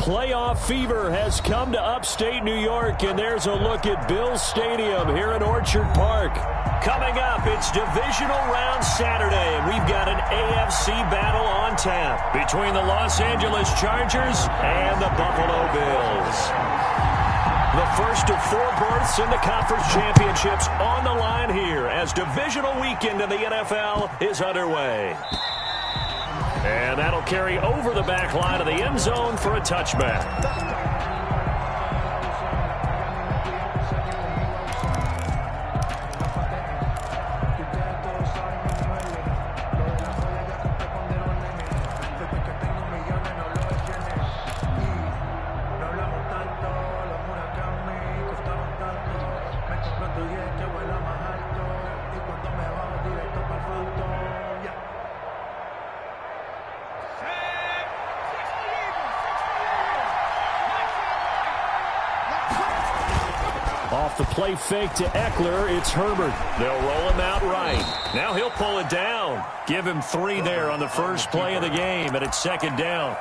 Playoff fever has come to upstate New York, and there's a look at Bills Stadium here in Orchard Park. Coming up, it's divisional round Saturday, and we've got an AFC battle on tap between the Los Angeles Chargers and the Buffalo Bills. The first of 4 berths in the conference championships on the line here as divisional weekend in the NFL is underway. And that'll carry over the back line of the end zone for a touchback. Off the play fake to Eckler, it's Herbert. They'll roll him out right. Now he'll pull it down. Give him 3 there on the first play of the game, and it's second down.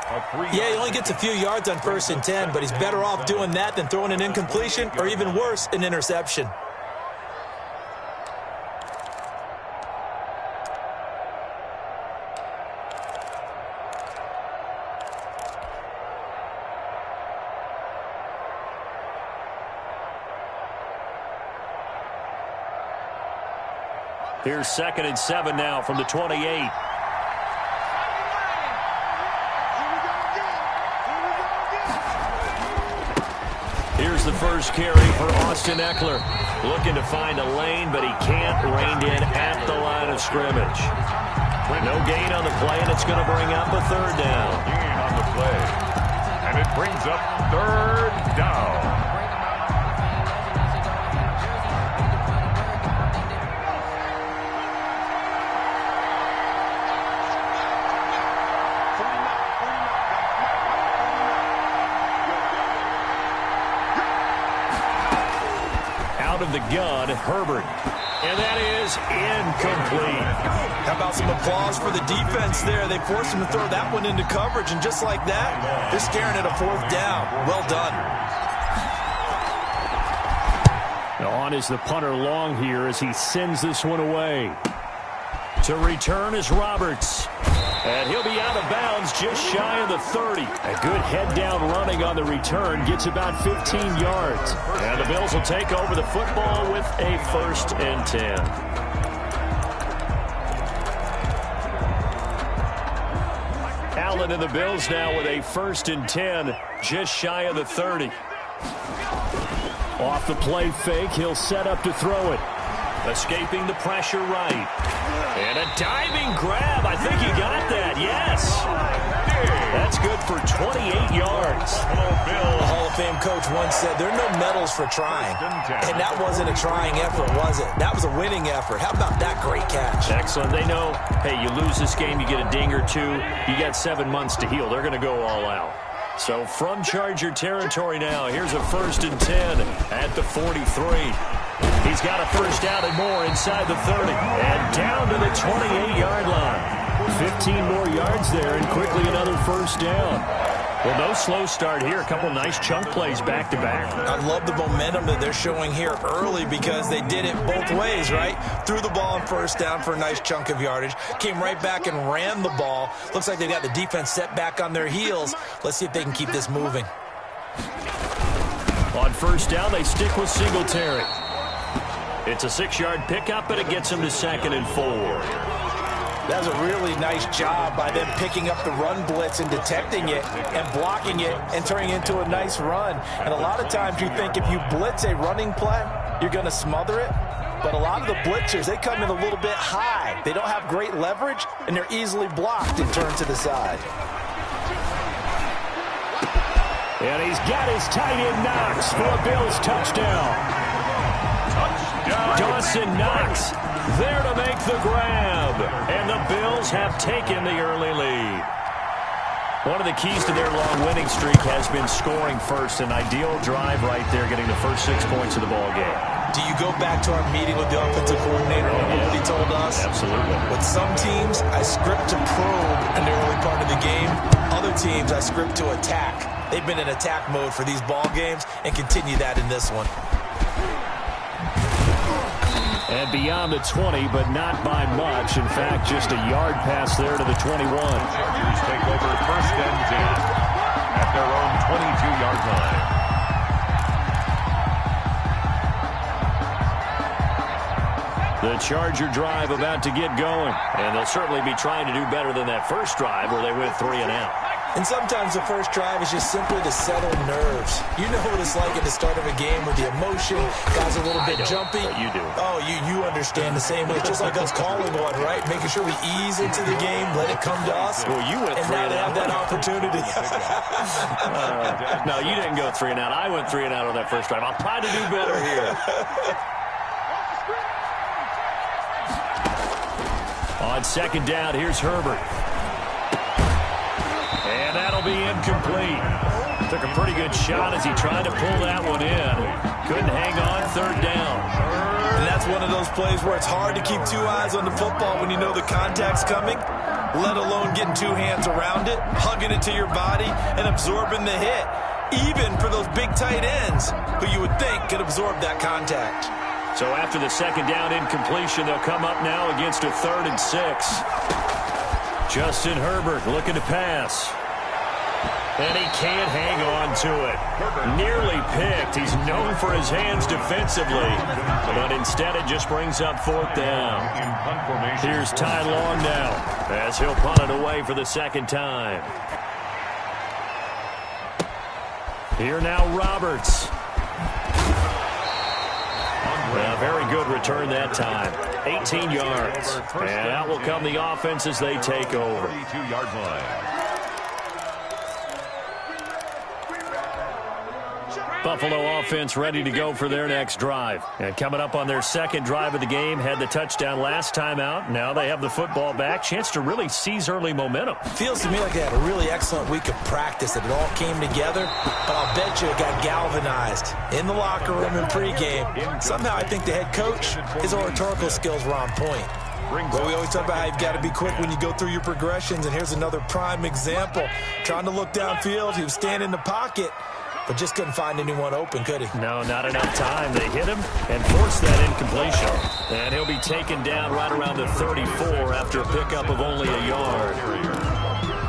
Yeah, he only gets a few yards on 1st and 10, but he's better off doing that than throwing an incompletion or even worse, an interception. Here's 2nd and 7 now from the 28. Here's the first carry for Austin Eckler. Looking to find a lane, but he can't. Reined in at the line of scrimmage. No gain on the play, and it's going to bring up a 3rd down. Gain on the play, and it brings up 3rd down. Of the gun, Herbert. And that is incomplete. How about some applause for the defense there? They forced him to throw that one into coverage, and just like that, they're staring at a 4th down. Well done. On is the punter long here as he sends this one away. To return is Roberts. And he'll be out of bounds just shy of the 30. A good head-down running on the return. Gets about 15 yards. And the Bills will take over the football with a 1st and 10. Allen and the Bills now with a 1st and 10. Just shy of the 30. Off the play fake. He'll set up to throw it. Escaping the pressure right. And a diving grab. I think he got that. Yes. That's good for 28 yards. A Hall of Fame coach once said, there are no medals for trying. And that wasn't a trying effort, was it? That was a winning effort. How about that great catch? Excellent. They know, hey, you lose this game, you get a ding or 2. You got 7 months to heal. They're going to go all out. So from Charger territory now, here's a 1st and 10 at the 43. He's got a 1st down and more inside the 30. And down to the 28-yard line. 15 more yards there and quickly another 1st down. Well, no slow start here. A couple nice chunk plays back-to-back. I love the momentum that they're showing here early because they did it both ways, right? Threw the ball on 1st down for a nice chunk of yardage. Came right back and ran the ball. Looks like they got the defense set back on their heels. Let's see if they can keep this moving. On 1st down, they stick with Singletary. It's a 6-yard pickup, but it gets him to 2nd and 4. That was a really nice job by them picking up the run blitz and detecting it and blocking it and turning it into a nice run. And a lot of times you think if you blitz a running play, you're going to smother it. But a lot of the blitzers, they come in a little bit high. They don't have great leverage, and they're easily blocked and turned to the side. And he's got his tight end Knox for a Bills touchdown. Dawson Knox there to make the grab. And the Bills have taken the early lead. One of the keys to their long winning streak has been scoring first. An ideal drive right there, getting the first 6 points of the ball game. Do you go back to our meeting with the offensive coordinator? Remember what he told us? Absolutely. With some teams, I script to probe in the early part of the game. Other teams, I script to attack. They've been in attack mode for these ball games and continue that in this one. And beyond the 20, but not by much. In fact, just a yard pass there to the 21. Chargers take over 1st and 10 at their own 22-yard line. The Charger drive about to get going. And they'll certainly be trying to do better than that first drive where they went 3 and out. And sometimes the first drive is just simply to settle nerves. You know what it's like at the start of a game with the emotion. Guys are a little bit jumpy. You do. Oh, you understand the same way. It's just like us calling one, right? Making sure we ease into the game, let it come to us. Well, you went 3 and and now out. they have that opportunity. No, you didn't go 3 and out. I went 3 and out on that first drive. I'll try to do better here. On 2nd down, here's Herbert. And that'll be incomplete. Took a pretty good shot as he tried to pull that one in. Couldn't hang on 3rd down. And that's one of those plays where it's hard to keep 2 eyes on the football when you know the contact's coming, let alone getting 2 hands around it, hugging it to your body, and absorbing the hit. Even for those big tight ends who you would think could absorb that contact. So after the 2nd down incompletion, they'll come up now against a 3rd and 6. Justin Herbert looking to pass. And he can't hang on to it. Nearly picked. He's known for his hands defensively. But instead it just brings up 4th down. Here's Ty Long now as he'll punt it away for the 2nd time. Here now Roberts. A very good return that time. 18 yards. And out will come the offense as they take over. 32-yard line. Buffalo offense ready to go for their next drive. And coming up on their 2nd drive of the game, had the touchdown last time out. Now they have the football back. Chance to really seize early momentum. Feels to me like they had a really excellent week of practice, that it all came together. But I'll bet you it got galvanized in the locker room in pregame. Somehow I think the head coach, his oratorical skills were on point. Well, we always talk about how you've got to be quick when you go through your progressions. And here's another prime example. Trying to look downfield, he was standing in the pocket, but just couldn't find anyone open, could he? No, not enough time. They hit him and forced that incompletion. And he'll be taken down right around the 34 after a pickup of only a yard.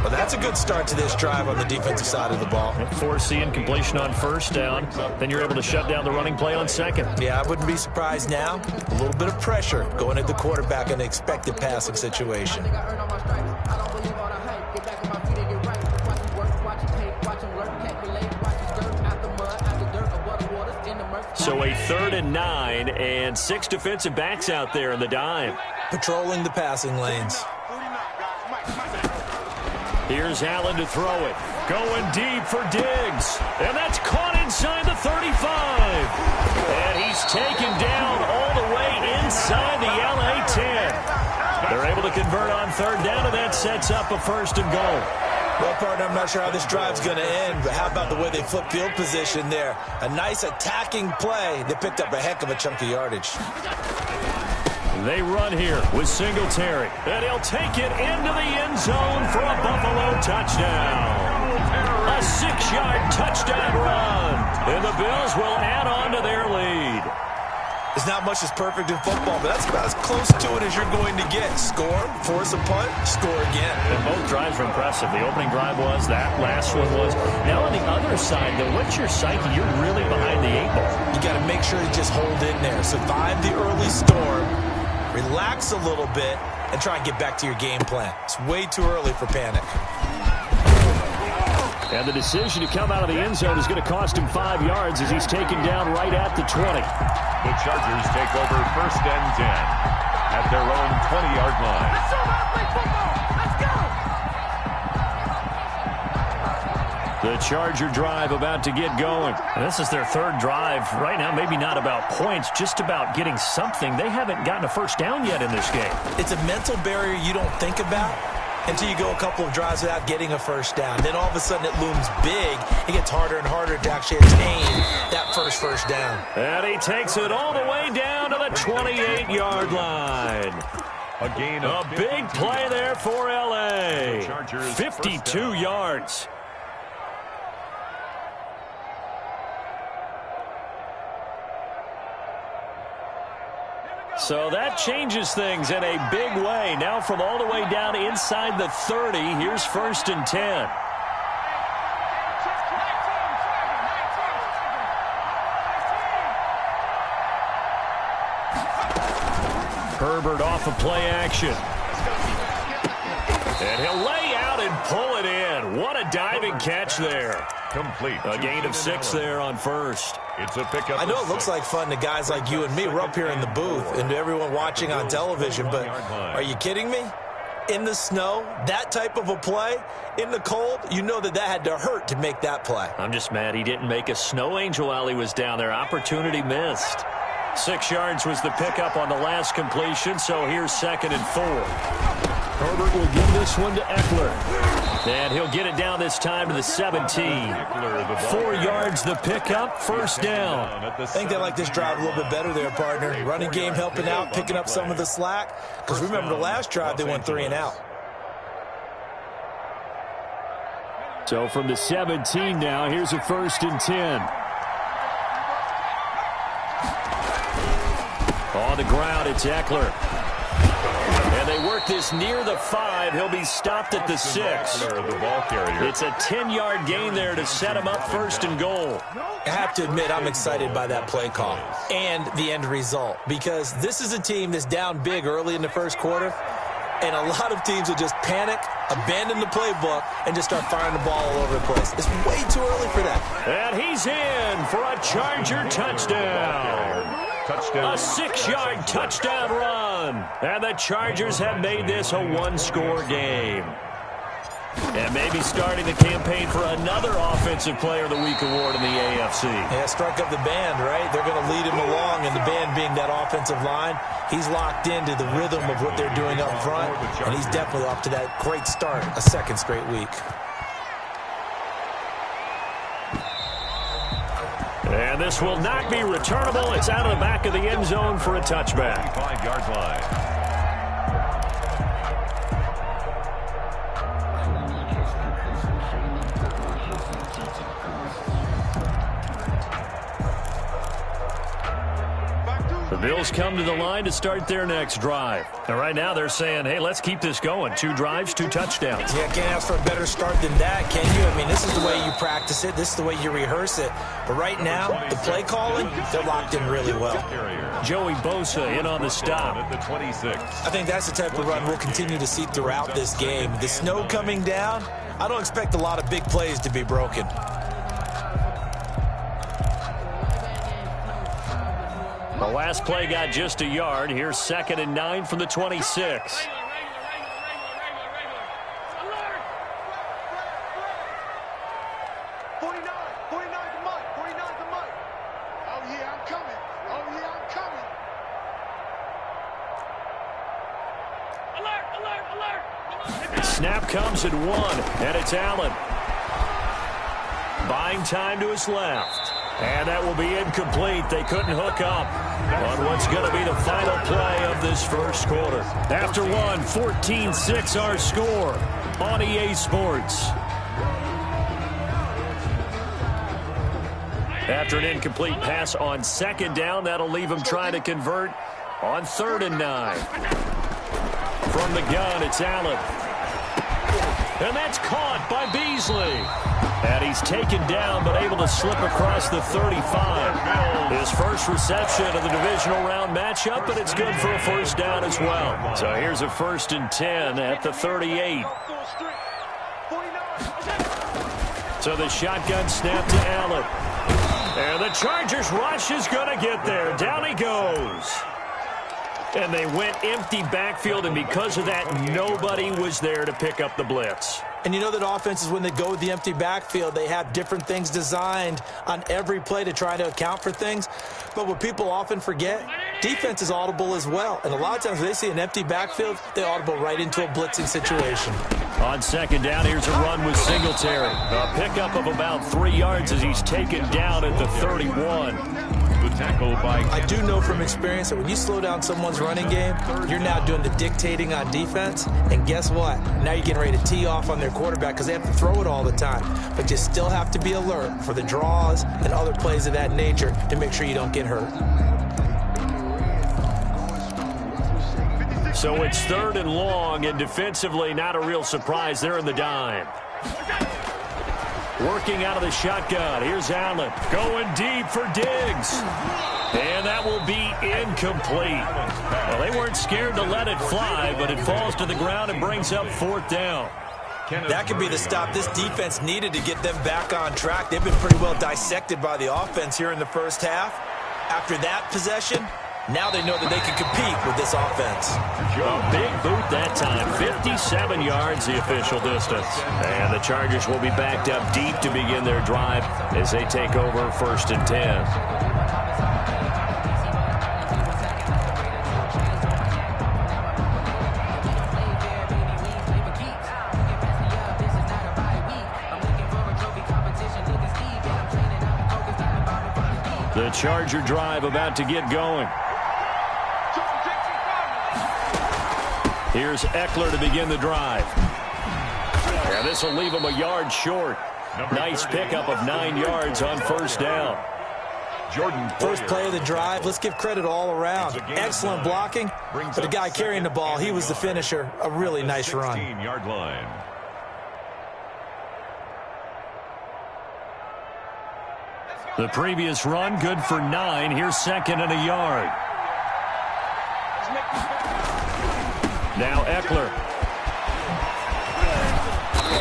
Well, that's a good start to this drive on the defensive side of the ball. Force the incompletion on 1st down. Then you're able to shut down the running play on 2nd. Yeah, I wouldn't be surprised now. A little bit of pressure going at the quarterback in the expected passing situation. So a 3rd and 9 and 6 defensive backs out there in the dime. Patrolling the passing lanes. Here's Allen to throw it. Going deep for Diggs. And that's caught inside the 35. And he's taken down all the way inside the LA 10. They're able to convert on 3rd down, and that sets up a 1st and goal. Well, partner, I'm not sure how this drive's going to end, but how about the way they flip field position there? A nice attacking play. They picked up a heck of a chunk of yardage. They run here with Singletary. And he'll take it into the end zone for a Buffalo touchdown. A 6-yard touchdown run. And the Bills will add on to their lead. There's not much that's perfect in football, but that's about as close to it as you're going to get. Score, force a punt, score again. And both drives were impressive. The opening drive was, that last one was. Now on the other side, though, what's your psyche? You're really behind the 8 ball. You got to make sure you just hold in there. Survive the early storm, relax a little bit, and try and get back to your game plan. It's way too early for panic. And the decision to come out of the end zone is going to cost him 5 yards as he's taken down right at the 20. The Chargers take over 1st and 10 at their own 20-yard line. Let's go, let's go. The Charger drive about to get going. And this is their 3rd drive. Right now, maybe not about points, just about getting something. They haven't gotten a 1st down yet in this game. It's a mental barrier you don't think about until you go a couple of drives without getting a 1st down. Then all of a sudden it looms big. It gets harder and harder to actually attain that first down. And he takes it all the way down to the 28-yard line. A big play there for L.A. 52 yards. So that changes things in a big way. Now from all the way down inside the 30, here's 1st and 10. Herbert off of play action. And he'll lay out and pull it in. What a diving catch there. Complete. A gain of 6 there on 1st. It's a pickup. I know it looks like fun to guys like you and me. We're up here in the booth and to everyone watching on television, but are you kidding me? In the snow, that type of a play, in the cold, you know that had to hurt to make that play. I'm just mad he didn't make a snow angel while he was down there. Opportunity missed. 6 yards was the pickup on the last completion, so here's 2nd and 4. Herbert will give this one to Eckler. And he'll get it down this time to the 17. 4 yards the pickup, 1st down. I think they like this drive a little bit better there, partner. Running game helping out, picking up some of the slack. Because remember the last drive, they went 3 and out. So from the 17 now, here's a 1st and 10. On the ground, it's Eckler. And they work this near the 5. He'll be stopped at the 6. It's a 10-yard gain there to set him up 1st and goal. I have to admit, I'm excited by that play call and the end result. Because this is a team that's down big early in the 1st quarter. And a lot of teams will just panic, abandon the playbook, and just start firing the ball all over the place. It's way too early for that. And he's in for a Charger touchdown. A 6-yard touchdown run. And the Chargers have made this a 1-score game. And maybe starting the campaign for another Offensive Player of the Week award in the AFC. Yeah, strike up the band, right? They're going to lead him along, and the band being that offensive line, he's locked into the rhythm of what they're doing up front, and he's definitely off to that great start, a 2nd straight week. And this will not be returnable. It's out of the back of the end zone for a touchback. 5-yard line. The Bills come to the line to start their next drive. And right now they're saying, hey, let's keep this going. 2 drives, 2 touchdowns. Yeah, can't ask for a better start than that, can you? I mean, this is the way you practice it. This is the way you rehearse it. But right now, the play calling, they're locked in really well. Joey Bosa in on the stop. At the 26. I think that's the type of run we'll continue to see throughout this game. The snow coming down, I don't expect a lot of big plays to be broken. The last play got just a yard. Here's 2nd and 9 from the 26. Snap comes at 1, and it's Allen. Buying time to his left. And that will be incomplete. They couldn't hook up on what's going to be the final play of this 1st quarter. After one, 14-6 our score on EA Sports. After an incomplete pass on 2nd down, that'll leave him trying to convert on 3rd and 9. From the gun, it's Allen. And that's caught by Beasley. And he's taken down but able to slip across the 35. His first reception of the divisional round matchup, but it's good for a 1st down as well. So here's a 1st and 10 at the 38. So the shotgun snap to Allen. And the Chargers rush is going to get there. Down he goes. And they went empty backfield, and because of that, nobody was there to pick up the blitz. And you know that offenses, when they go with the empty backfield, they have different things designed on every play to try to account for things. But what people often forget, defense is audible as well. And a lot of times when they see an empty backfield, they audible right into a blitzing situation. On 2nd down, here's a run with Singletary. A pickup of about 3 yards as he's taken down at the 31. I do know from experience that when you slow down someone's running game, you're now doing the dictating on defense. And guess what? Now you're getting ready to tee off on their quarterback because they have to throw it all the time. But you still have to be alert for the draws and other plays of that nature to make sure you don't get hurt. So it's 3rd and long, and defensively not a real surprise. They're in the dime. Working out of the shotgun. Here's Allen going deep for Diggs. And that will be incomplete. Well, they weren't scared to let it fly, but it falls to the ground and brings up 4th down. That could be the stop this defense needed to get them back on track. They've been pretty well dissected by the offense here in the first half. After that possession, now they know that they can compete with this offense. A big boot that time. 57 yards the official distance. And the Chargers will be backed up deep to begin their drive as they take over 1st and 10. The Charger drive about to get going. Here's Eckler to begin the drive. And this will leave him a yard short. Nice pickup of 9 yards on 1st down. First play of the drive, let's give credit all around. Excellent blocking, but the guy carrying the ball, he was the finisher. A really nice run. 16-yard line. The previous run, good for 9. Here's 2nd and a yard. Now Eckler.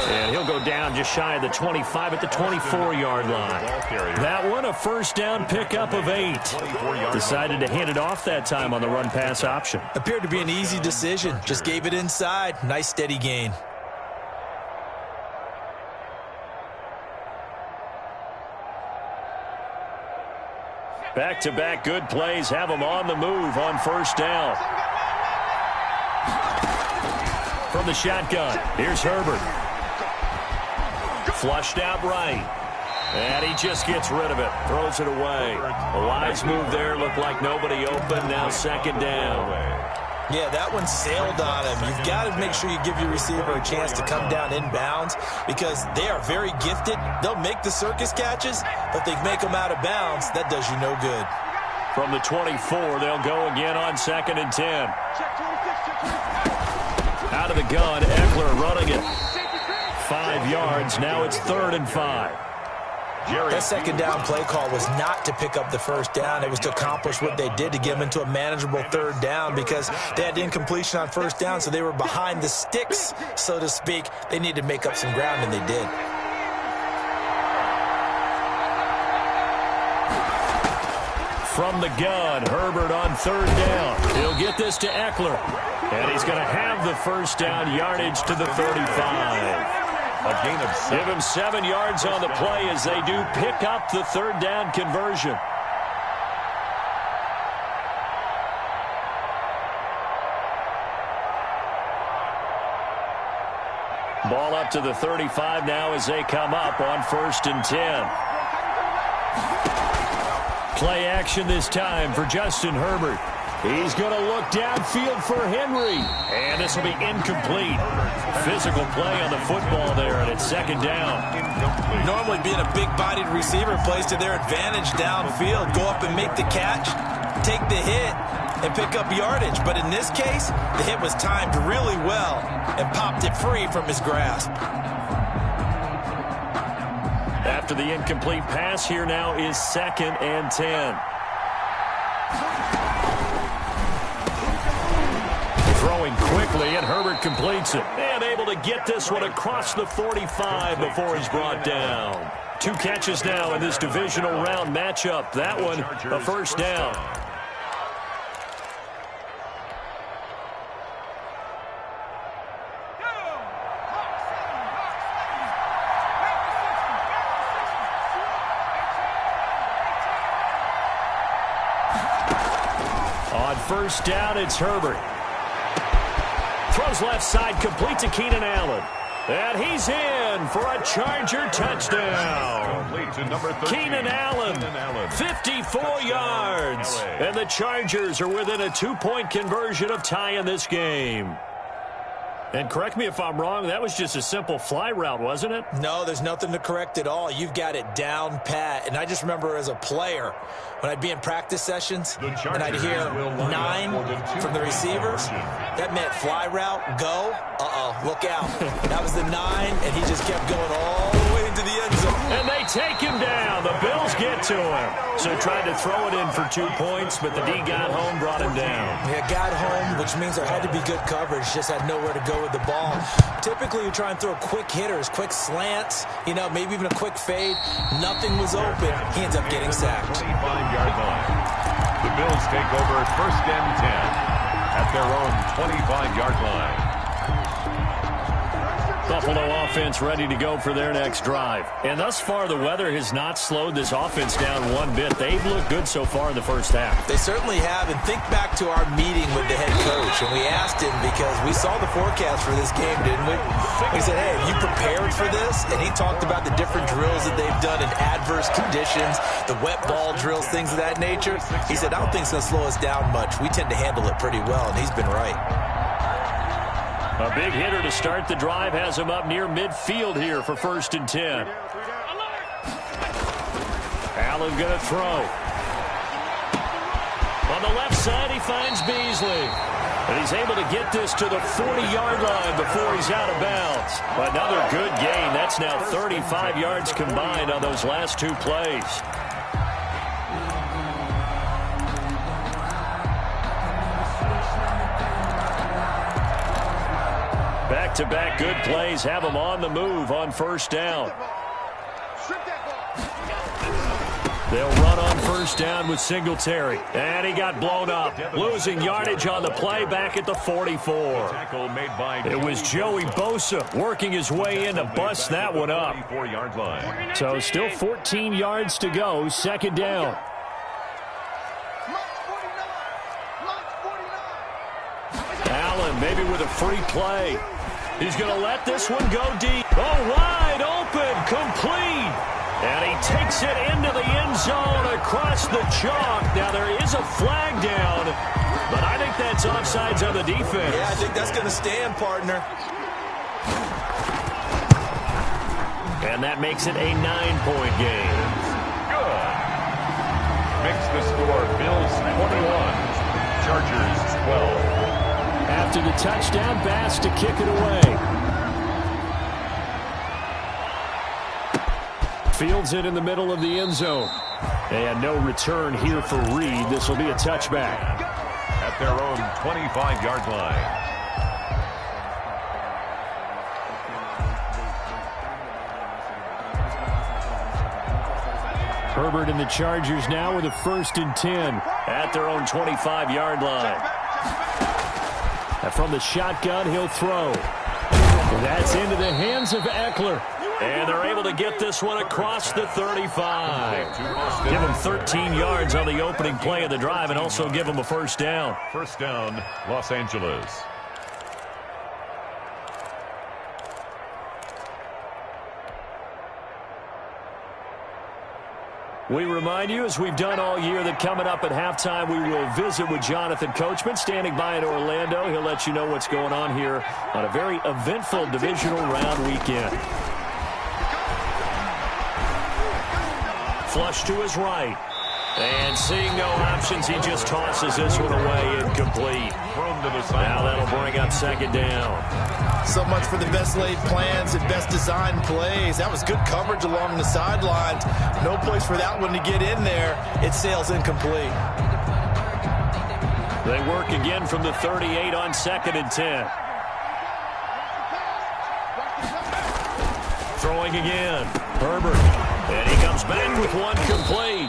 And he'll go down just shy of the 25 at the 24-yard line. That one, a 1st down pickup of 8. Decided to hand it off that time on the run-pass option. Appeared to be an easy decision. Just gave it inside. Nice steady gain. Back-to-back good plays have them on the move on 1st down. From the shotgun, here's Herbert. Flushed out right. And he just gets rid of it. Throws it away. A wise move there. Looked like nobody open. Now 2nd down. Yeah, that one sailed on him. You've got to make sure you give your receiver a chance to come down inbounds because they are very gifted. They'll make the circus catches, but if they make them out of bounds, that does you no good. From the 24, they'll go again on 2nd and 10. Out of the gun, Eckler running it. 5 yards. Now it's 3rd and 5. That 2nd down play call was not to pick up the 1st down. It was to accomplish what they did to get them into a manageable 3rd down because they had incompletion on 1st down, so they were behind the sticks, so to speak. They needed to make up some ground, and they did. From the gun, Herbert on 3rd down. He'll get this to Eckler. And he's going to have the 1st down yardage to the 35. A gain of 7. Give him 7 yards on the play as they do pick up the 3rd down conversion. Ball up to the 35 now as they come up on 1st and 10. Play action this time for Justin Herbert. He's going to look downfield for Henry. And this will be incomplete. Physical play on the football there, and it's 2nd down. Normally being a big-bodied receiver plays to their advantage downfield. Go up and make the catch, take the hit, and pick up yardage. But in this case, the hit was timed really well and popped it free from his grasp. After the incomplete pass, here now is 2nd and 10. Throwing quickly, and Herbert completes it. And able to get this one across the 45 before he's brought down. 2 catches now in this divisional round matchup. That one, a 1st down. On 1st down, it's Herbert. Throws left side, complete to Keenan Allen. And he's in for a Charger touchdown. Keenan Allen, 54 yards. And the Chargers are within a 2-point conversion of tying this game. And correct me if I'm wrong, that was just a simple fly route, wasn't it? No, there's nothing to correct at all. You've got it down pat. And I just remember as a player, when I'd be in practice sessions and I'd hear 9 from the receivers, that meant fly route, go, look out. That was the 9, and he just kept going all the way into the end zone. And they take him down. The Bills get to him. So tried to throw it in for 2 points, but the D got home, brought him down. Yeah, got home, which means there had to be good coverage. Just had nowhere to go with the ball. Typically, you try and throw quick hitters, quick slants, maybe even a quick fade. Nothing was open. He ends up getting sacked. 25-yard line. The Bills take over first and 10 at their own 25-yard line. Buffalo offense ready to go for their next drive. And thus far, the weather has not slowed this offense down one bit. They've looked good so far in the first half. They certainly have. And think back to our meeting with the head coach. And we asked him because we saw the forecast for this game, didn't we? We said, hey, have you prepared for this? And he talked about the different drills that they've done in adverse conditions, the wet ball drills, things of that nature. He said, I don't think it's going to slow us down much. We tend to handle it pretty well, and he's been right. A big hitter to start the drive has him up near midfield here for first and 10. Allen going to throw. On the left side, he finds Beasley. And he's able to get this to the 40-yard line before he's out of bounds. Another good gain. That's now 35 yards combined on those last 2 plays. Back-to-back good plays have him on the move on first down. They'll run on first down with Singletary. And he got blown up. Losing yardage on the play back at the 44. It was Joey Bosa working his way in to bust that one up. So still 14 yards to go. Second down. Allen maybe with a free play. He's going to let this one go deep. Oh, wide open, complete. And he takes it into the end zone across the chalk. Now, there is a flag down, but I think that's offsides on the defense. Yeah, I think that's going to stand, partner. And that makes it a 9-point game. Good. Makes the score Bills 21, Chargers 12. After the touchdown pass to kick it away. Fields it in the middle of the end zone. And no return here for Reed. This will be a touchback. At their own 25-yard line. Herbert and the Chargers now with a first and 10 at their own 25-yard line. And from the shotgun, he'll throw. That's into the hands of Eckler. And they're able to get this one across the 35. Give him 13 yards on the opening play of the drive and also give him a first down. First down, Los Angeles. We remind you, as we've done all year, that coming up at halftime, we will visit with Jonathan Coachman, standing by in Orlando. He'll let you know what's going on here on a very eventful divisional round weekend. Flush to his right. And seeing no options, he just tosses this one away incomplete. Now that'll bring up second down. So much for the best laid plans and best designed plays. That was good coverage along the sidelines. No place for that one to get in there. It sails incomplete. They work again from the 38 on second and 10. Throwing again. Herbert. And he comes back with one complete.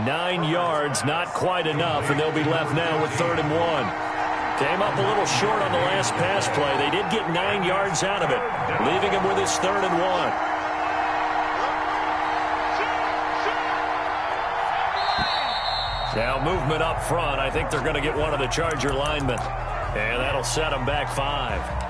9 yards, not quite enough, and they'll be left now with 3rd and 1. Came up a little short on the last pass play. They did get 9 yards out of it, leaving him with his 3rd and 1. Now movement up front. I think they're going to get one of the Charger linemen. And that'll set them back 5.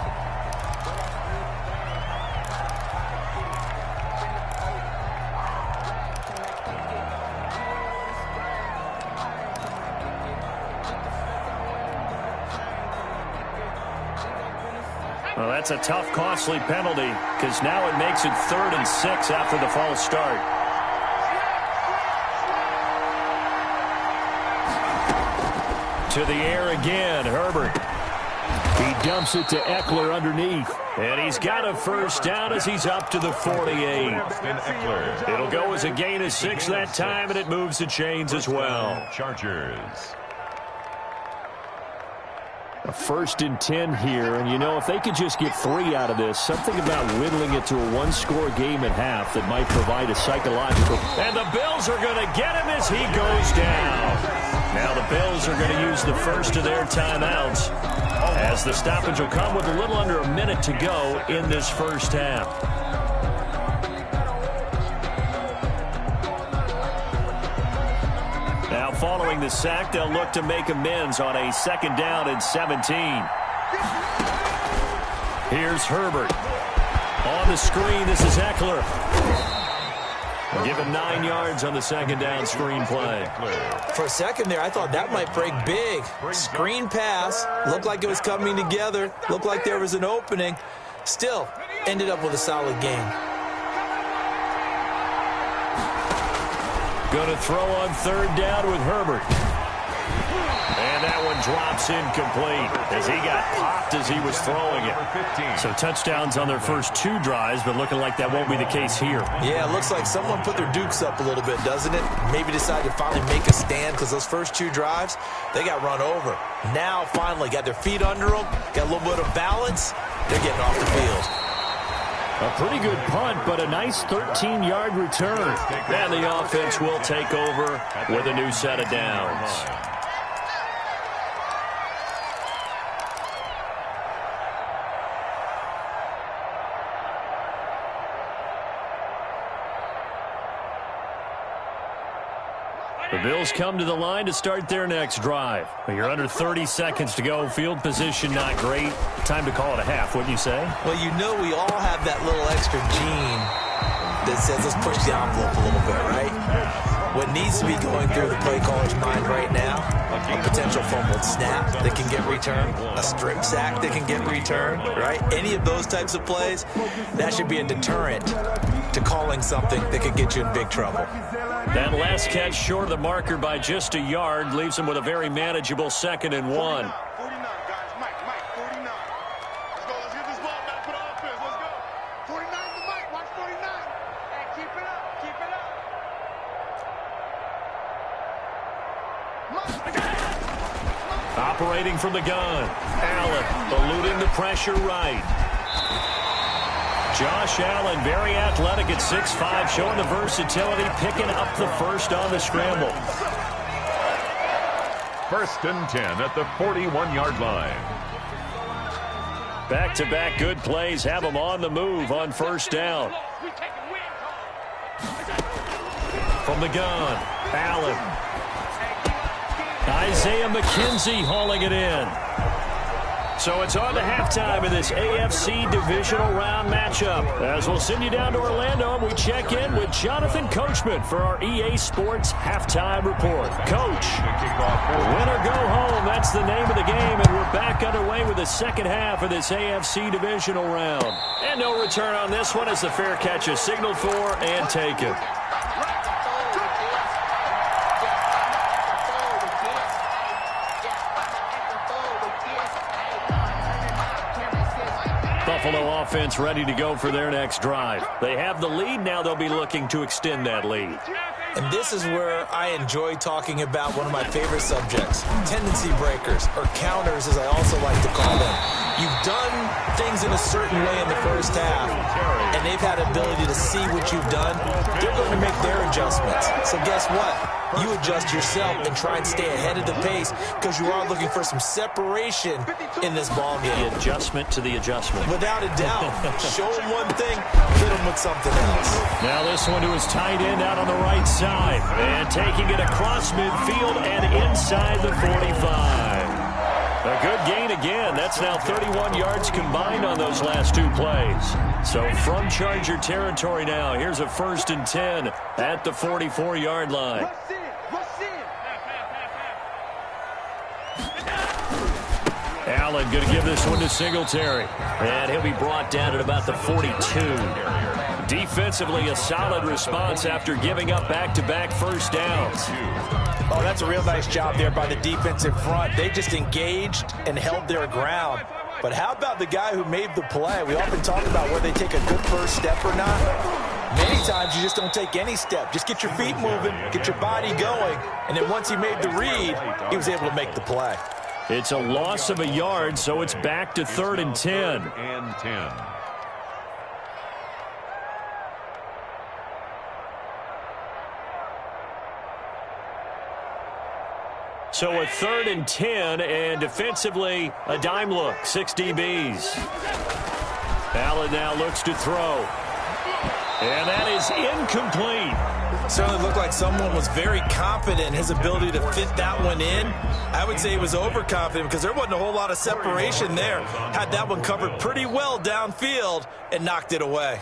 Well, that's a tough, costly penalty because now it makes it 3rd and 6 after the false start. To the air again, Herbert. He dumps it to Eckler underneath. And he's got a first down as he's up to the 48. It'll go as a gain of 6 that time, and it moves the chains as well. Chargers. A 1st and 10 here, and you know, if they could just get 3 out of this, something about whittling it to a 1-score game at half that might provide a psychological. And the Bills are going to get him as he goes down. Now the Bills are going to use the first of their timeouts, as the stoppage will come with a little under a minute to go in this first half. Now following the sack, they'll look to make amends on a 2nd down and 17. Here's Herbert. On the screen, this is Eckler. Given 9 yards on the 2nd down screen play. For a second there, I thought that might break big. Screen pass. Looked like it was coming together. Looked like there was an opening. Still, ended up with a solid game. Going to throw on 3rd down with Herbert. And that one drops incomplete as he got popped as he was throwing it. So touchdowns on their first 2 drives, but looking like that won't be the case here. Yeah, it looks like someone put their dukes up a little bit, doesn't it? Maybe decided to finally make a stand because those first 2 drives, they got run over. Now, finally, got their feet under them, got a little bit of balance. They're getting off the field. A pretty good punt, but a nice 13-yard return. And the offense will take over with a new set of downs. The Bills come to the line to start their next drive. You're under 30 seconds to go. Field position not great. Time to call it a half, wouldn't you say? Well, you know we all have that little extra gene that says let's push the envelope a little bit, right? What needs to be going through the play caller's mind right now, a potential fumbled snap that can get returned, a strip sack that can get returned, right? Any of those types of plays, that should be a deterrent to calling something that could get you in big trouble. That last catch short of the marker by just a yard leaves him with a very manageable 2nd and 1. 49, guys. Mike, 49. Let's go. Let's get this ball back for the offense. Let's go. 49 to Mike. Watch 49. Hey, keep it up. Keep it up. Operating from the gun. Allen eluding the pressure right. Josh Allen, very athletic at 6'5", showing the versatility, picking up the first on the scramble. 1st and 10 at the 41-yard line. Back-to-back good plays have them on the move on 1st down. From the gun, Allen. Isaiah McKenzie hauling it in. So it's on to halftime in this AFC divisional round matchup. As we'll send you down to Orlando, and we check in with Jonathan Coachman for our EA Sports Halftime Report. Coach, win or go home, that's the name of the game, and we're back underway with the 2nd half of this AFC divisional round. And no return on this one as the fair catch is signaled for and taken. Buffalo offense ready to go for their next drive. They have the lead. Now they'll be looking to extend that lead. And this is where I enjoy talking about one of my favorite subjects, tendency breakers, or counters as I also like to call them. You've done things in a certain way in the first half, and they've had ability to see what you've done. They're going to make their adjustments. So guess what? You adjust yourself and try and stay ahead of the pace because you are looking for some separation in this ballgame. The adjustment to the adjustment. Without a doubt. Show them one thing, hit them with something else. Now this one to his tight end out on the right side. And taking it across midfield and inside the 45. A good gain again. That's now 31 yards combined on those last 2 plays. So from Charger territory now, here's a 1st and 10 at the 44-yard line. Allen going to give this one to Singletary. And he'll be brought down at about the 42. Defensively, a solid response after giving up back-to-back first downs. Oh, that's a real nice job there by the defensive front. They just engaged and held their ground. But how about the guy who made the play? We often talk about whether they take a good first step or not. Many times you just don't take any step. Just get your feet moving, get your body going, and then once he made the read, he was able to make the play. It's a loss of a yard, so it's back to 3rd and 10. And 10. So a 3rd and 10, and defensively, a dime look, 6 DBs. Allen now looks to throw. And that is incomplete. Certainly looked like someone was very confident in his ability to fit that one in. I would say he was overconfident because there wasn't a whole lot of separation there. Had that one covered pretty well downfield and knocked it away.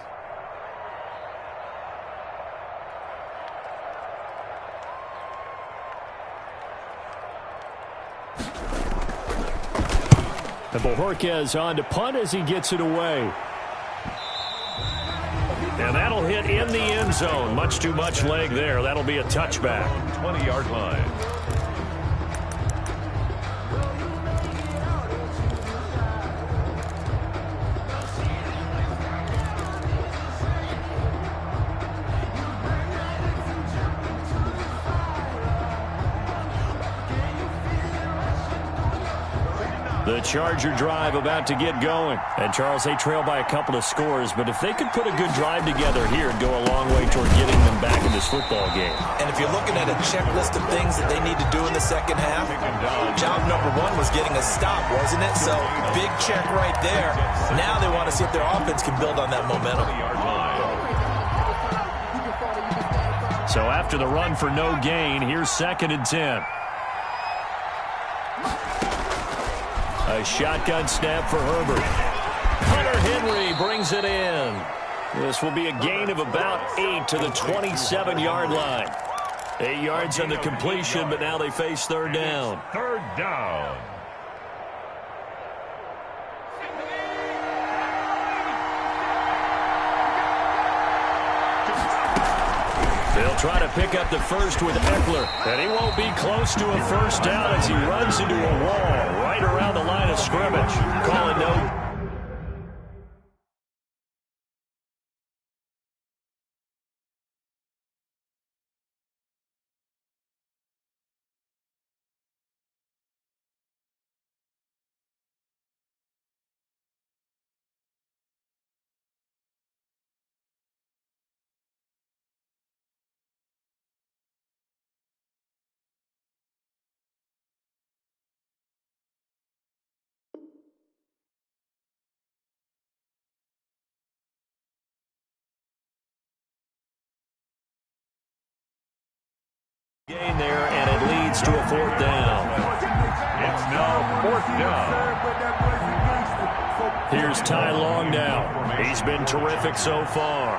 And Bojorquez on to punt as he gets it away. And that'll hit in the end zone. Much too much leg there. That'll be a touchback. 20-yard line. The Charger drive about to get going. And, Charles, they trail by a couple of scores, but if they could put a good drive together here, it'd go a long way toward getting them back in this football game. And if you're looking at a checklist of things that they need to do in the second half, job number one was getting a stop, wasn't it? So, big check right there. Now they want to see if their offense can build on that momentum. So after the run for no gain, here's 2nd and 10. A shotgun snap for Herbert. Hunter Henry brings it in. This will be a gain of about 8 to the 27-yard line. 8 yards on the completion, but now they face 3rd down. 3rd down. They'll try to pick up the first with Eckler, and he won't be close to a first down as he runs into a wall right around the line of scrimmage. Calling no. Gain there, and it leads to a 4th down. It's now 4th down. Here's Ty Long now. He's been terrific so far.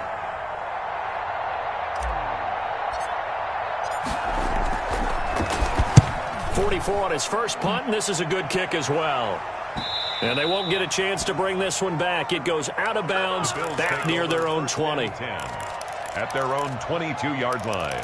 .44 on his first punt, and this is a good kick as well. And they won't get a chance to bring this one back. It goes out of bounds, back near their own 20. At their own 22-yard line.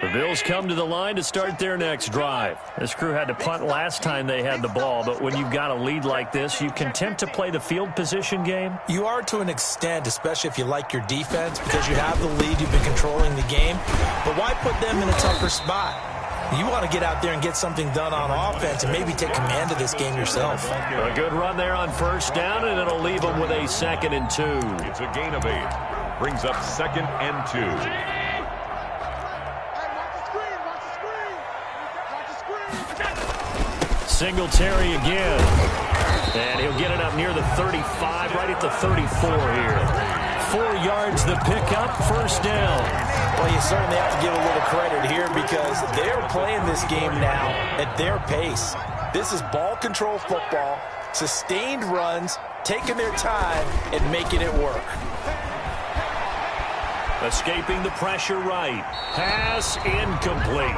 The Bills come to the line to start their next drive. This crew had to punt last time they had the ball, but when you've got a lead like this, you content to play the field position game? You are to an extent, especially if you like your defense, because you have the lead, you've been controlling the game. But why put them in a tougher spot? You want to get out there and get something done on offense and maybe take command of this game yourself. A good run there on first down, and it'll leave them with a 2nd and 2. It's a gain of 8. Brings up 2nd and 2. Singletary again. And he'll get it up near the 35, right at the 34 here. 4 yards the pickup, first down. Well, you certainly have to give a little credit here because they're playing this game now at their pace. This is ball control football, sustained runs, taking their time and making it work. Escaping the pressure right. Pass incomplete.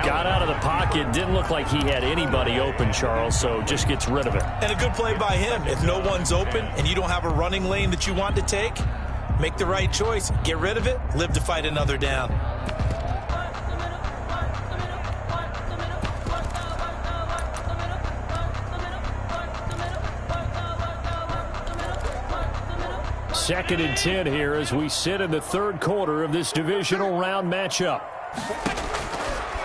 Got out of the pocket. Didn't look like he had anybody open, Charles, so just gets rid of it. And a good play by him. If no one's open and you don't have a running lane that you want to take, make the right choice. Get rid of it. Live to fight another down. Second and 10 here as we sit in the third quarter of this divisional round matchup.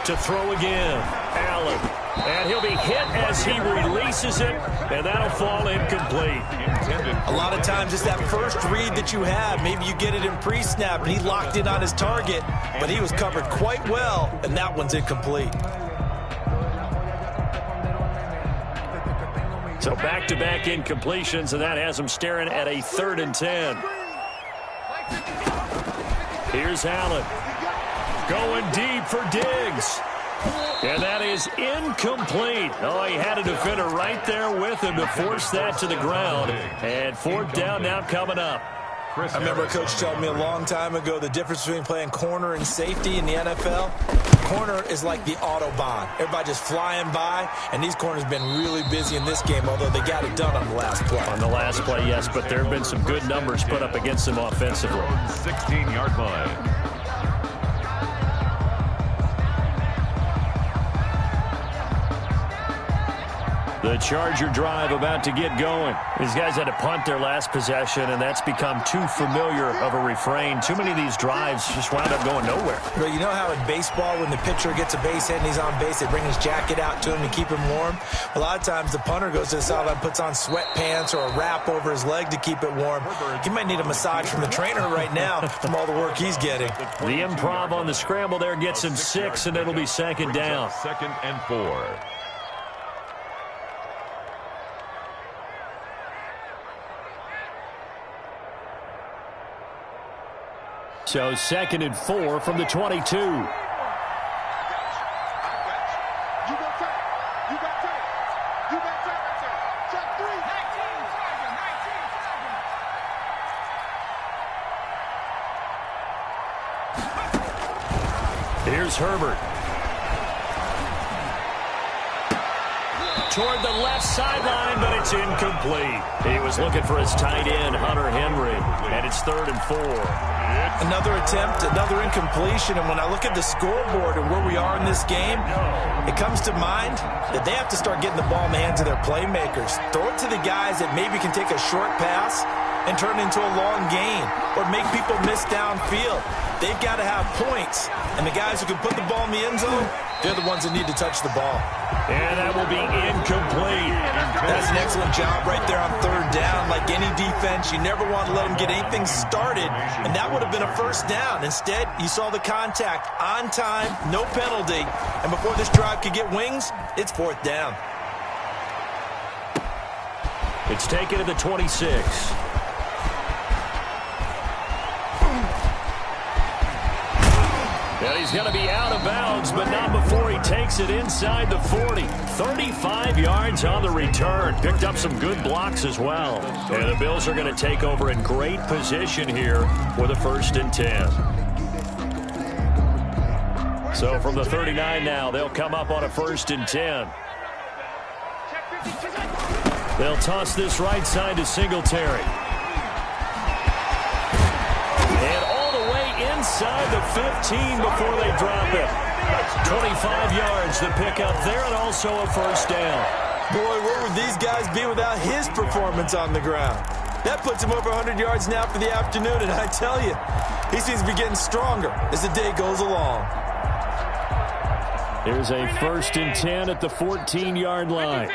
To throw again, Allen. And he'll be hit as he releases it, and that'll fall incomplete. A lot of times it's that first read that you have. Maybe you get it in pre-snap, and he locked in on his target, but he was covered quite well, and that one's incomplete. So back-to-back incompletions, and that has him staring at a 3rd and 10. Here's Allen. Going deep for Diggs. And that is incomplete. Oh, he had a defender right there with him to force that to the ground. And 4th down now coming up. I remember a coach telling me a long time ago the difference between playing corner and safety in the NFL. Corner is like the Autobahn. Everybody just flying by, and these corners have been really busy in this game, although they got it done on the last play. On the last play, yes, but there have been some good numbers put up against them offensively. 16-yard line. The Charger drive about to get going. These guys had to punt their last possession, and that's become too familiar of a refrain. Too many of these drives just wound up going nowhere. Well, you know how in baseball, when the pitcher gets a base hit and he's on base, they bring his jacket out to him to keep him warm? A lot of times the punter goes to the sideline, puts on sweatpants or a wrap over his leg to keep it warm. He might need a massage from the trainer right now from all the work he's getting. The improv on the scramble there gets him 6, and it'll be 2nd down. 2nd and 4. So 2nd and 4 from the 22. Here's Herbert. Toward the left sideline, but it's incomplete. He was looking for his tight end, Hunter Henry, and it's 3rd and 4. Another attempt, another incompletion, and when I look at the scoreboard and where we are in this game, it comes to mind that they have to start getting the ball in the hands of their playmakers. Throw it to the guys that maybe can take a short pass and turn it into a long gain or make people miss downfield. They've got to have points, and the guys who can put the ball in the end zone, they're the ones that need to touch the ball. And that will be incomplete. That's an excellent job right there on 3rd down. Like any defense, you never want to let them get anything started, and that would have been a 1st down. Instead, you saw the contact on time, no penalty, and before this drive could get wings, it's 4th down. It's taken to the 26. And he's going to be out of bounds, but not before he takes it inside the 40. 35 yards on the return. Picked up some good blocks as well. And the Bills are going to take over in great position here for the 1st and 10. So from the 39 now, they'll come up on a 1st and 10. They'll toss this right side to Singletary. Inside the 15 before they drop it. 25 yards to pick up there, and also a 1st down. Boy, where would these guys be without his performance on the ground? That puts him over 100 yards now for the afternoon, and I tell you, he seems to be getting stronger as the day goes along. Here's a 1st and 10 at the 14-yard line.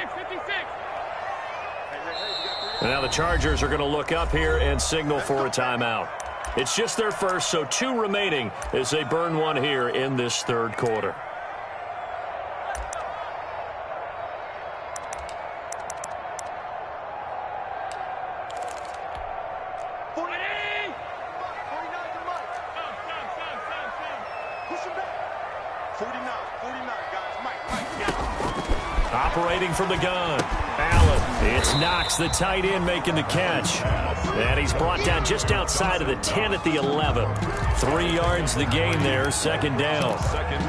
And now the Chargers are going to look up here and signal for a timeout. It's just their first, so 2 remaining as they burn one here in this 3rd quarter. Operating from the gun, Allen. It's Knox, the tight end, making the catch. And he's brought down just outside of the 10 at the 11. 3 yards the gain there, second down.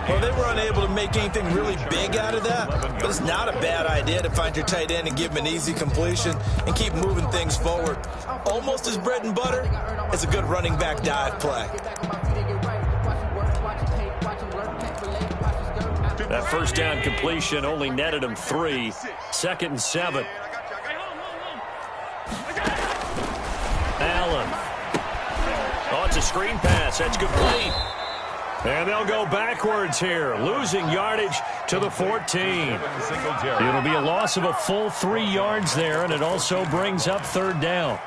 Well, they were unable to make anything really big out of that, but it's not a bad idea to find your tight end and give him an easy completion and keep moving things forward. Almost as bread and butter as a good running back dive play. That first down completion only netted him 3. Second and 7. Allen. Oh, it's a screen pass. That's complete. And they'll go backwards here, losing yardage to the 14. It'll be a loss of a full 3 yards there, and it also brings up third down.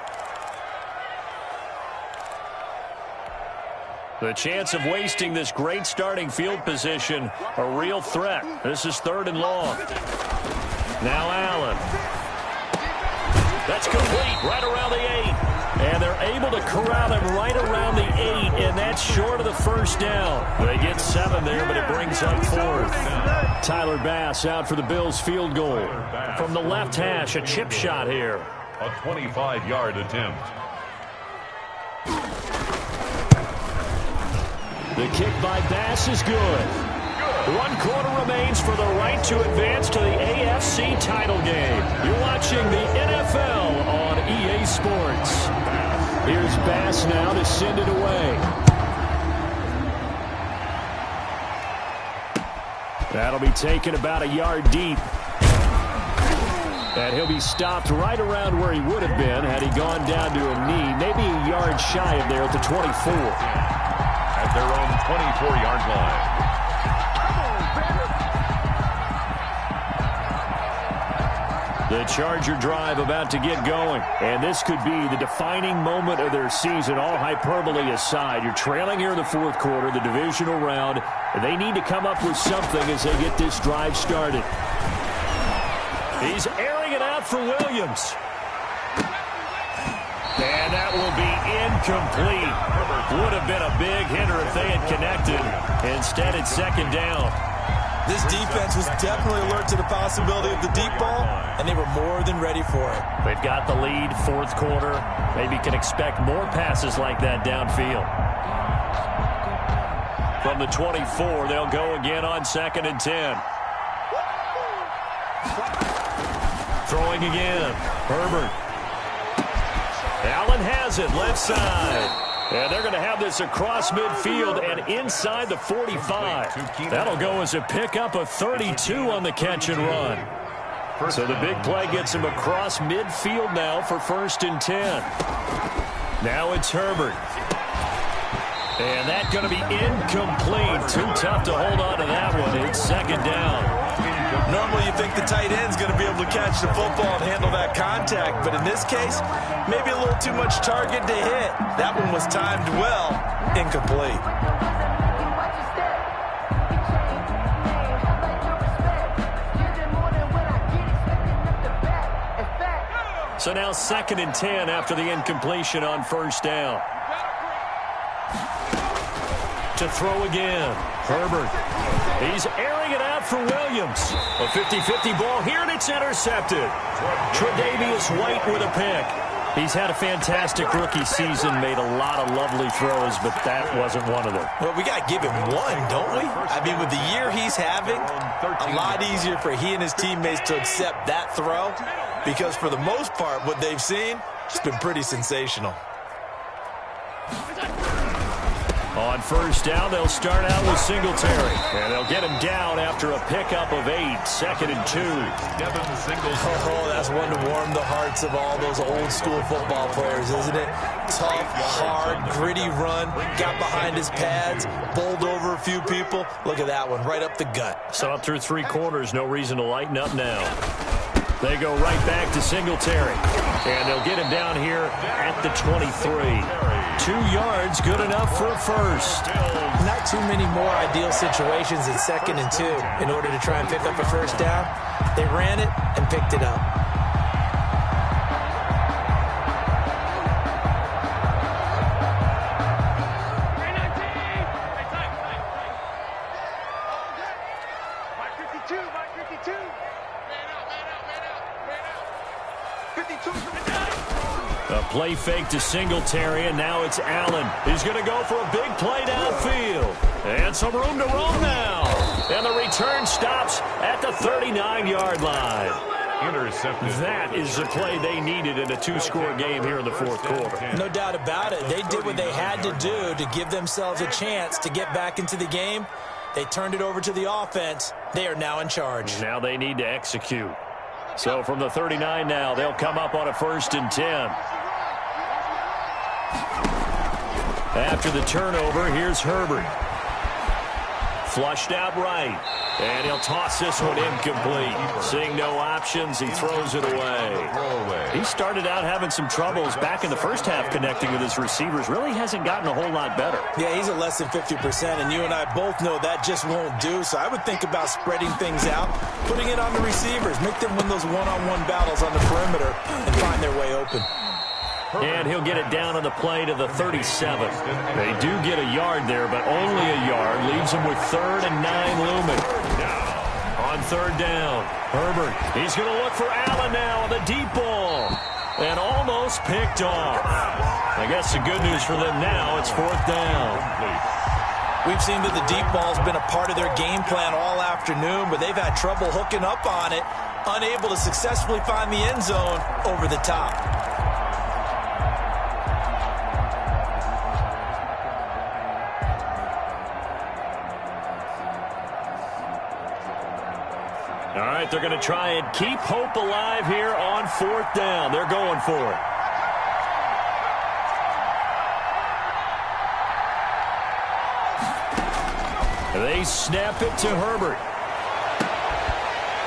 The chance of wasting this great starting field position, a real threat. This is third and long. Now Allen. That's complete right around the 8. And they're able to corral him right around the 8, and that's short of the first down. They get 7 there, but it brings up fourth. Tyler Bass out for the Bills field goal. From the left hash, a chip shot here. A 25-yard attempt. The kick by Bass is good. 1 quarter remains for the right to advance to the AFC title game. You're watching the NFL on EA Sports. Here's Bass now to send it away. That'll be taken about a yard deep. And he'll be stopped right around where he would have been had he gone down to a knee, maybe a yard shy of there at the 24. At their own 24-yard line. The Charger drive about to get going. And this could be the defining moment of their season, all hyperbole aside. You're trailing here in the fourth quarter, the divisional round. They need to come up with something as they get this drive started. He's airing it out for Williams. And that will be incomplete. Would have been a big hitter if they had connected. Instead, it's second down. This defense was definitely alert to the possibility of the deep ball, and they were more than ready for it. They've got the lead, fourth quarter. Maybe can expect more passes like that downfield. From the 24, they'll go again on second and 10. Throwing again. Herbert. Allen has it, left side. And they're going to have this across midfield and inside the 45. That'll go as a pickup of 32 on the catch and run. So the big play gets him across midfield now for first and 10. Now it's Herbert. And that's going to be incomplete. Too tough to hold on to that one. It's second down. Normally you think the tight end's going to be able to catch the football and handle that contact, but in this case, maybe a little too much target to hit. That one was timed well, incomplete. So now second and 10 after the incompletion on first down. To throw again. Herbert. He's airing it out for Williams. A 50-50 ball here, and it's intercepted. Tre'Davious White with a pick. He's had a fantastic rookie season, made a lot of lovely throws, but that wasn't one of them. Well, we got to give him one, don't we? I mean, with the year he's having, a lot easier for he and his teammates to accept that throw, because for the most part, what they've seen, it's been pretty sensational. On first down, they'll start out with Singletary. And they'll get him down after a pickup of 8. Second and 2. Devin Singletary. Oh, that's one to warm the hearts of all those old-school football players, isn't it? Tough, hard, gritty run. Got behind his pads. Bowled over a few people. Look at that one, right up the gut. So up through 3 quarters, no reason to lighten up now. They go right back to Singletary. And they'll get him down here at the 23. 2 yards, good enough for a first. Not too many more ideal situations in second and 2 in order to try and pick up a first down. They ran it and picked it up. Play fake to Singletary, and now it's Allen. He's going to go for a big play downfield. And some room to roam now. And the return stops at the 39-yard line. Intercepted. That is the play they needed in a two-score game here in the fourth quarter. No doubt about it. They did what they had to do to give themselves a chance to get back into the game. They turned it over to the offense. They are now in charge. Now they need to execute. So from the 39 now, they'll come up on a 1st and 10. After the turnover, here's Herbert. Flushed out right. And he'll toss this one incomplete. Seeing no options, he throws it away. He started out having some troubles back in the first half connecting with his receivers. Really hasn't gotten a whole lot better. Yeah, he's at less than 50%, and you and I both know that just won't do. So I would think about spreading things out, putting it on the receivers, make them win those one-on-one battles on the perimeter, and find their way open. And he'll get it down on the play to the 37. They do get a yard there, but only a yard. Leaves them with 3rd and 9 looming. On 3rd down, Herbert. He's going to look for Allen now on the deep ball. And almost picked off. I guess the good news for them now, it's 4th down. We've seen that the deep ball's been a part of their game plan all afternoon, but they've had trouble hooking up on it, unable to successfully find the end zone over the top. All right, they're going to try and keep hope alive here on 4th down. They're going for it. They snap it to Herbert.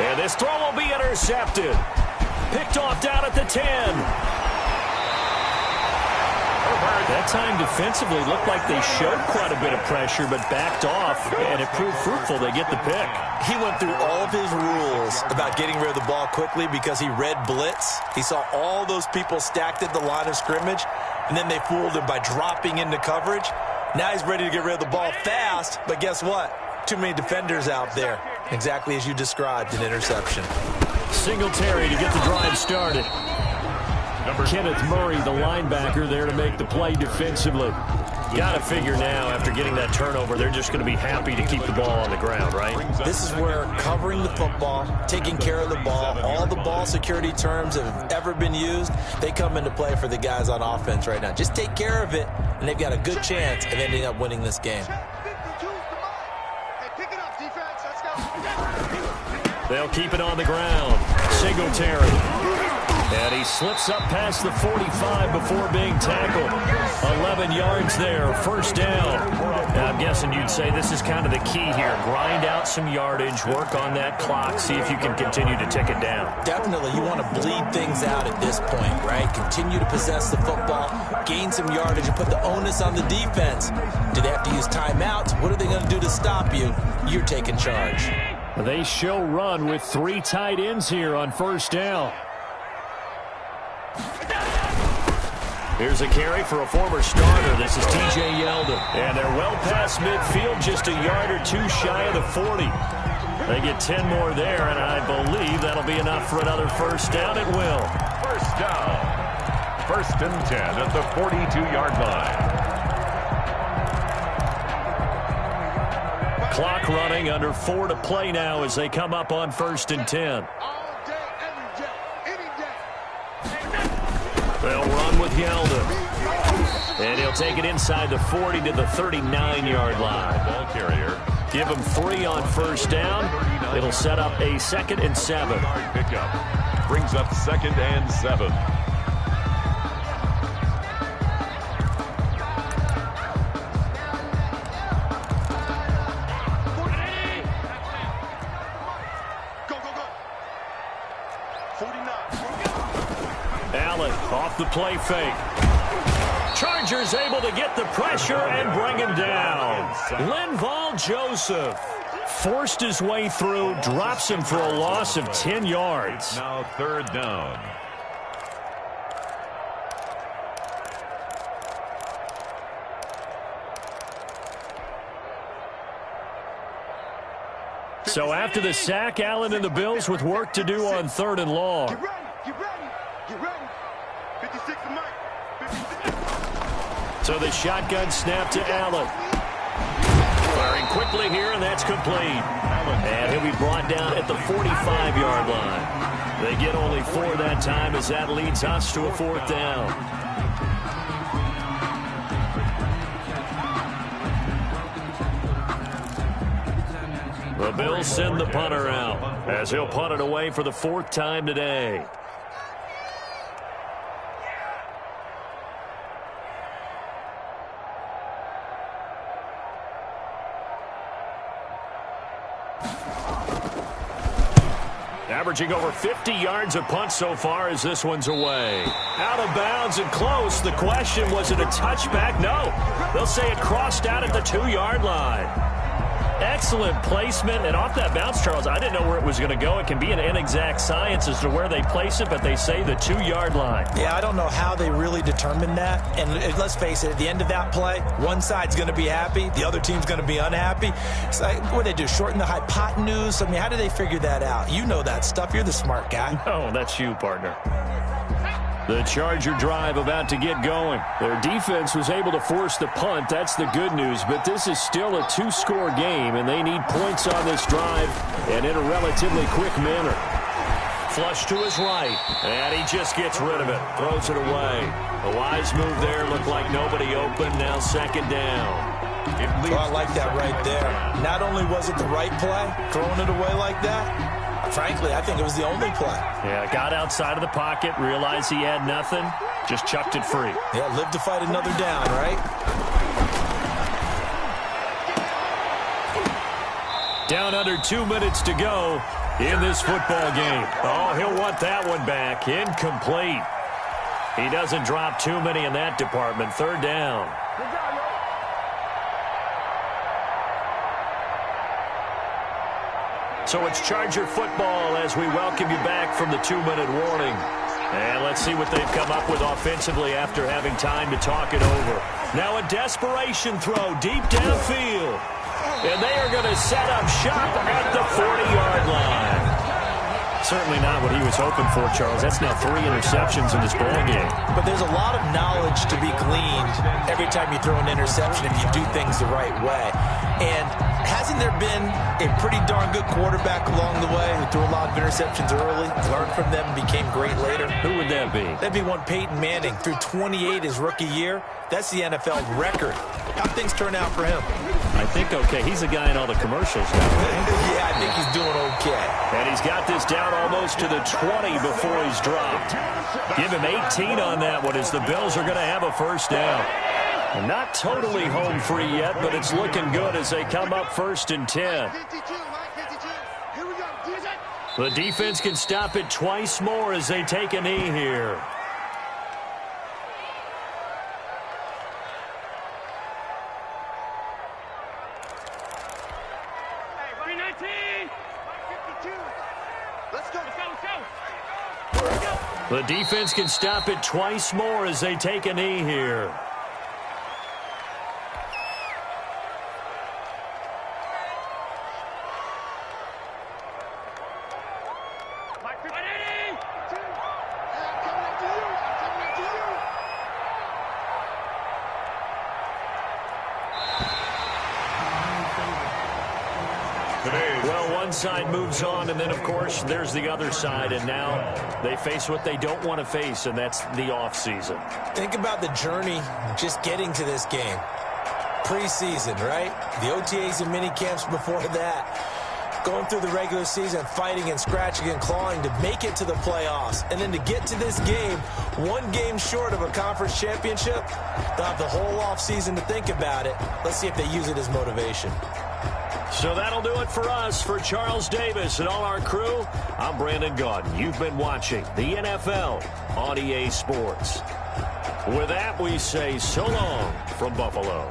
And this throw will be intercepted. Picked off down at the 10. That time defensively looked like they showed quite a bit of pressure but backed off, and it proved fruitful. They get the pick. He went through all of his rules about getting rid of the ball quickly because he read blitz. He saw all those people stacked at the line of scrimmage, and then they fooled him by dropping into coverage. Now he's ready to get rid of the ball fast, but guess what? Too many defenders out there. Exactly as you described, an interception. Singletary to get the drive started. Kenneth Murray, the linebacker, there to make the play defensively. Got to figure now, after getting that turnover, they're just going to be happy to keep the ball on the ground, right? This is where covering the football, taking care of the ball, all the ball security terms that have ever been used, they come into play for the guys on offense right now. Just take care of it, and they've got a good chance of ending up winning this game. They'll keep it on the ground. Singletary. And he slips up past the 45 before being tackled. 11 yards there, 1st down. Now, I'm guessing you'd say this is kind of the key here. Grind out some yardage, work on that clock, see if you can continue to tick it down. Definitely, you want to bleed things out at this point, right? Continue to possess the football, gain some yardage, and put the onus on the defense. Do they have to use timeouts? What are they going to do to stop you? You're taking charge. They show run with 3 tight ends here on 1st down. Here's a carry for a former starter. This is T.J. Yeldon. And they're well past midfield, just a yard or 2 shy of the 40. They get 10 more there, and I believe that'll be enough for another 1st down. It will. 1st down. 1st and 10 at the 42-yard line. Clock running, under 4 to play now as they come up on 1st and 10. They'll run with Yeldon. And he'll take it inside the 40 to the 39-yard line. Ball carrier. Give him 3 on 1st down. It'll set up a 2nd and 7. Pickup. Brings up 2nd and 7. Allen off the play fake. Chargers able to get the pressure and bring him down. Linval Joseph forced his way through, drops him for a loss of 10 yards. Now 3rd down. So after the sack, Allen and the Bills with work to do on 3rd and long. Get ready. 56 to Mike. So the shotgun snap to Allen. Firing quickly here, and that's complete. And he'll be brought down at the 45-yard line. They get only 4 that time as that leads us to a 4th down. The Bills send the punter out as he'll punt it away for the 4th time today. Averaging over 50 yards a punt so far as this one's away. Out of bounds and close. The question, was it a touchback? No. They'll say it crossed out at the 2-yard line. Excellent placement, and off that bounce, Charles, I didn't know where it was going to go. It can be an inexact science as to where they place it, but they say the 2-yard line. Yeah, I don't know how they really determined that. And let's face it, at the end of that play, one side's going to be happy, the other team's going to be unhappy. It's like, what do they do, shorten the hypotenuse? I mean, how do they figure that out? You know that stuff. You're the smart guy. No, that's you, partner. The Charger drive about to get going. Their defense was able to force the punt. That's the good news. But this is still a 2-score game, and they need points on this drive and in a relatively quick manner. Flush to his right, and he just gets rid of it. Throws it away. A wise move there. Looked like nobody open. Now 2nd down. Oh, I like that right there. Not only was it the right play, throwing it away like that, frankly, I think it was the only play. Yeah, got outside of the pocket, realized he had nothing, just chucked it free. Yeah, live to fight another down, right? Down under 2 minutes to go in this football game. Oh, he'll want that one back. Incomplete. He doesn't drop too many in that department. 3rd down. So it's Charger football as we welcome you back from the 2-minute warning. And let's see what they've come up with offensively after having time to talk it over. Now a desperation throw deep downfield. And they are going to set up shop at the 40-yard line. Certainly not what he was hoping for, Charles. That's now 3 interceptions in this ball game. But there's a lot of knowledge to be gleaned every time you throw an interception if you do things the right way. And hasn't there been a pretty darn good quarterback along the way who threw a lot of interceptions early, learned from them, and became great later? Who would that be? That'd be one Peyton Manning. Threw 28 his rookie year. That's the NFL record. How'd things turn out for him? I think okay. He's the guy in all the commercials now. Yeah, I think he's doing okay. And he's got this down almost to the 20 before he's dropped. Give him 18 on that one as the Bills are going to have a 1st down. And not totally home free yet, but it's looking good as they come up 1st and 10. The defense can stop it twice more as they take a knee here. The defense can stop it twice more as they take a knee here. Well, one side moves on, and then, of course, there's the other side, and now they face what they don't want to face, and that's the offseason. Think about the journey just getting to this game. Preseason, right? The OTAs and mini camps before that. Going through the regular season, fighting and scratching and clawing to make it to the playoffs. And then to get to this game, 1 game short of a conference championship, they'll have the whole offseason to think about it. Let's see if they use it as motivation. So that'll do it for us. For Charles Davis and all our crew, I'm Brandon Gaudin. You've been watching the NFL on EA Sports. With that, we say so long from Buffalo.